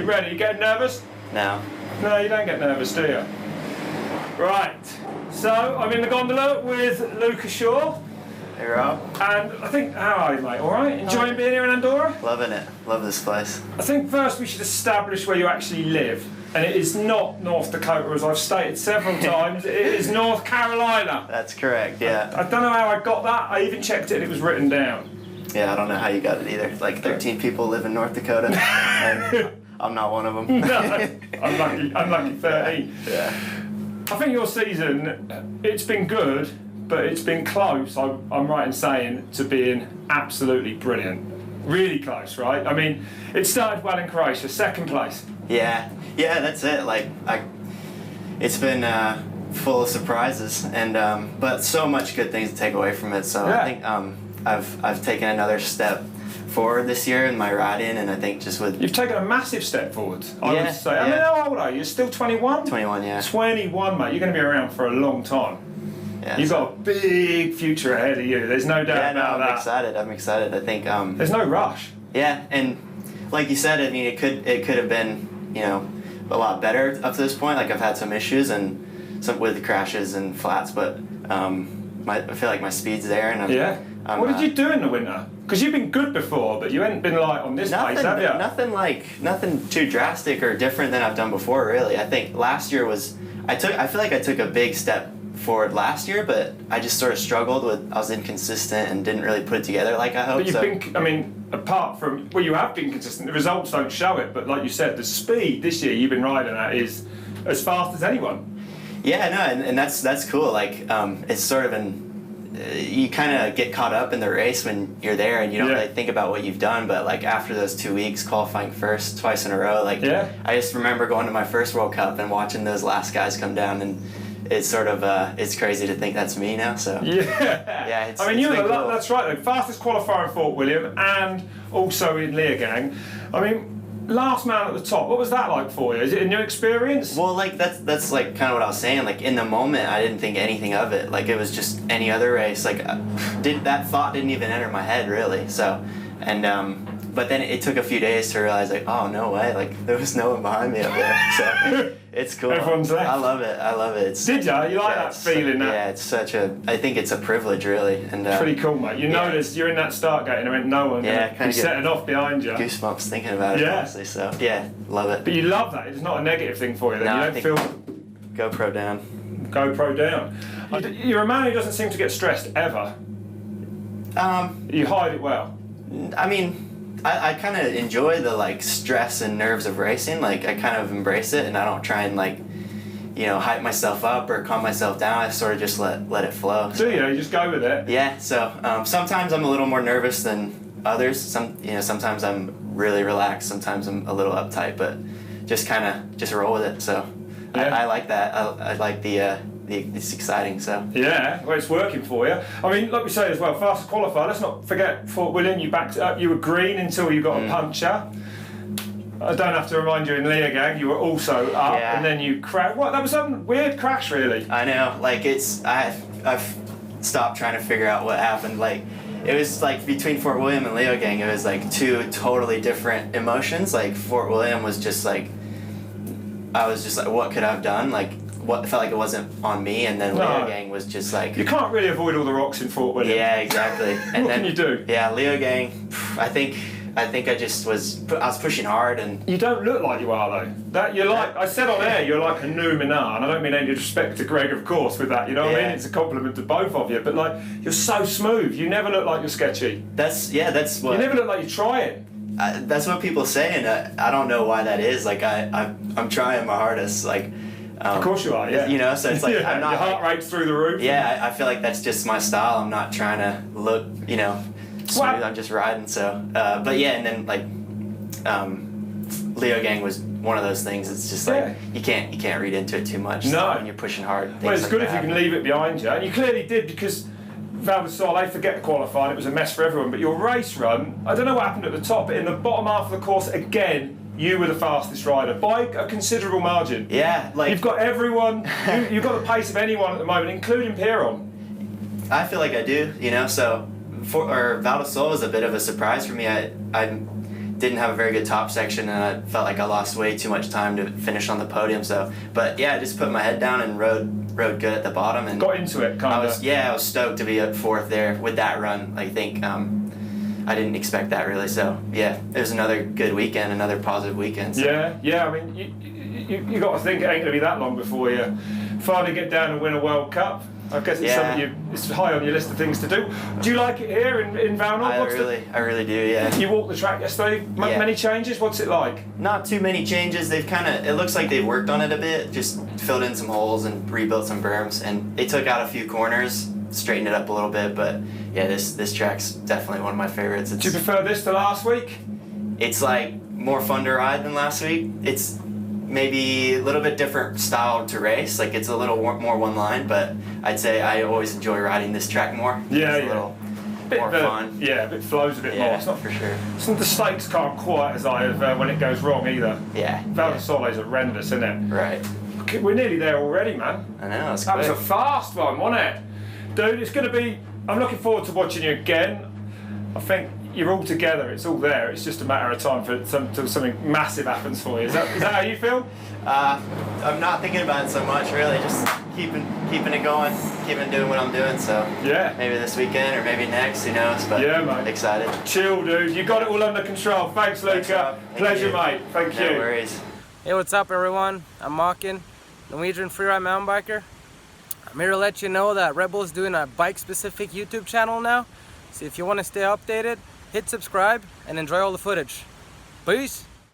ready? You getting nervous? No. No, you don't get nervous, do you? Right, so I'm in the gondola with Luca Shaw. Hey Rob. And I think, how are you, mate? All right? Enjoying being here in Andorra? Loving it. Love this place. I think first we should establish where you actually live. And it is not North Dakota, as I've stated several times. It is North Carolina. That's correct, yeah. I don't know how I got that. I even checked it and it was written down. Yeah, I don't know how you got it either. Like 13 people live in North Dakota. And I'm not one of them. No, I'm lucky 13. Yeah. I think your season, it's been good, but it's been close, I'm right in saying, to being absolutely brilliant. Really close, right? I mean, it started well in Croatia, second place. Yeah, that's it. Like, it's been full of surprises, and but so much good things to take away from it. So yeah. I think I've taken another step forward this year in my riding, and I think just with... You've taken a massive step forward, I would say. Yeah. I mean, how old are you? You're still 21? 21, yeah. 21, mate. You're going to be around for a long time. Yeah, You've got a big future ahead of you. There's no doubt about that. I'm excited. I think... There's no rush. Yeah, and like you said, I mean, it could have been, you know, a lot better up to this point. Like, I've had some issues and some with crashes and flats, but I feel like my speed's there. And what did you do in the winter? Because you've been good before, but you haven't been like on this pace, have you? Nothing too drastic or different than I've done before, really. I think last year I feel like I took a big step forward last year, but I just sort of struggled with, I was inconsistent and didn't really put it together like I hoped. But you've been, I mean, apart from, well, you have been consistent, the results don't show it, but like you said, the speed this year you've been riding at is as fast as anyone. Yeah, no, and that's cool. Like, it's sort of you kind of get caught up in the race when you're there and you don't really think about what you've done, but like after those 2 weeks qualifying first twice in a row, like I just remember going to my first World Cup and watching those last guys come down, and it's sort of it's crazy to think that's me now. So it's, I mean, you were cool. That's right, the fastest qualifier in Fort William and also in Leogang. I mean, last man at the top, what was that like for you? Is it a new experience? Well, like that's like kind of what I was saying. Like in the moment, I didn't think anything of it. Like it was just any other race. Like that thought didn't even enter my head really. So, and but then it took a few days to realize like, oh no way, like there was no one behind me up there. So it's cool. Everyone's left. I love it. Did you? You like that feeling? Yeah, it's I think it's a privilege really. And pretty cool, mate. You notice you're in that start gate and there ain't no one setting off behind you. Goosebumps thinking about it, honestly. So yeah, love it. But you love that. It's not a negative thing for you. Then. No, You don't feel GoPro down. GoPro down. You're a man who doesn't seem to get stressed ever. You hide it well. I mean, I kind of enjoy the like stress and nerves of racing. Like I kind of embrace it, and I don't try and like, you know, hype myself up or calm myself down. I sort of just let it flow. Do you? You just go with it. Yeah. So sometimes I'm a little more nervous than others. Sometimes I'm really relaxed. Sometimes I'm a little uptight, but just roll with it. So I like that. I like it's exciting, so. Yeah, well, it's working for you. I mean, like we say as well, fastest qualifier, let's not forget Fort William, you backed it up, you were green until you got a puncture. I don't have to remind you, in Leogang, you were also up, and then you crashed. What, that was some weird crash, really. I know, like, I've stopped trying to figure out what happened. Like, it was like between Fort William and Leogang, it was like two totally different emotions. Like, Fort William was just like, I was just like, what could I have done? Like, what felt like it wasn't on me, and then Leogang was just like... You can't really avoid all the rocks in Fort William. Yeah, exactly. And what can you do? Yeah, Leogang, I think I was pushing hard, and... You don't look like you are, though. That you're like, I said on air, you're like a new Minar, and I don't mean any disrespect to Greg, of course, with that, you know what I mean? It's a compliment to both of you, but like, you're so smooth, you never look like you're sketchy. That's what... You never look like you're trying. That's what people say, and I don't know why that is. Like, I'm trying my hardest, like... of course you are, yeah. You know, so it's like I'm not. Your heart rate's through the roof. Yeah, I feel like that's just my style. I'm not trying to look, you know, smooth. I'm just riding. So, but yeah, and then like, Leogang was one of those things. It's just like you can't read into it too much. No, when you're pushing hard. Well, it's good if you can leave it behind you, and you clearly did, because Vallnord, they forget the qualifying. It was a mess for everyone. But your race run, I don't know what happened at the top, but in the bottom half of the course again. You were the fastest rider by a considerable margin. Yeah, like... You've got everyone, you've got the pace of anyone at the moment, including Pierron. I feel like I do, you know, so... Valdesol was a bit of a surprise for me. I didn't have a very good top section, and I felt like I lost way too much time to finish on the podium. So, but yeah, I just put my head down and rode good at the bottom, and got into it kind of. I was stoked to be up 4th there with that run. I think I didn't expect that really. So yeah, it was another good weekend, another positive weekend. So. Yeah. I mean, you got to think it ain't gonna be that long before you finally get down and win a World Cup. I guess it's something it's high on your list of things to do. Do you like it here in Vallnord? I really do, yeah. You walked the track yesterday, many changes? What's it like? Not too many changes. They've it looks like they've worked on it a bit, just filled in some holes and rebuilt some berms, and they took out a few corners, straightened it up a little bit, but yeah, this track's definitely one of my favorites. Do you prefer this to last week? It's like more fun to ride than last week. It's maybe a little bit different style to race, like it's a little more one line, but I'd say I always enjoy riding this track more. Yeah, it's a little more fun. Yeah, a bit flows a bit more. It's not for sure. Some of the stakes can't quite as high as when it goes wrong either. Yeah. Valdesole is horrendous, isn't it? Right. We're nearly there already, man. I know, it's That was a fast one, wasn't it? Dude, it's going to be... I'm looking forward to watching you again. I think you're all together, it's all there. It's just a matter of time for something massive happens for you. Is that how you feel? I'm not thinking about it so much, really. Just keeping it going, keeping doing what I'm doing. So yeah, maybe this weekend or maybe next, who knows? But yeah, mate. Excited. Chill, dude. You got it all under control. Thanks, Luca. Pleasure, mate. Thank you. No worries. Hey, what's up, everyone? I'm Makin, Norwegian freeride mountain biker. I'm here to let you know that Red Bull's doing a bike-specific YouTube channel now. So if you want to stay updated, hit subscribe and enjoy all the footage. Peace!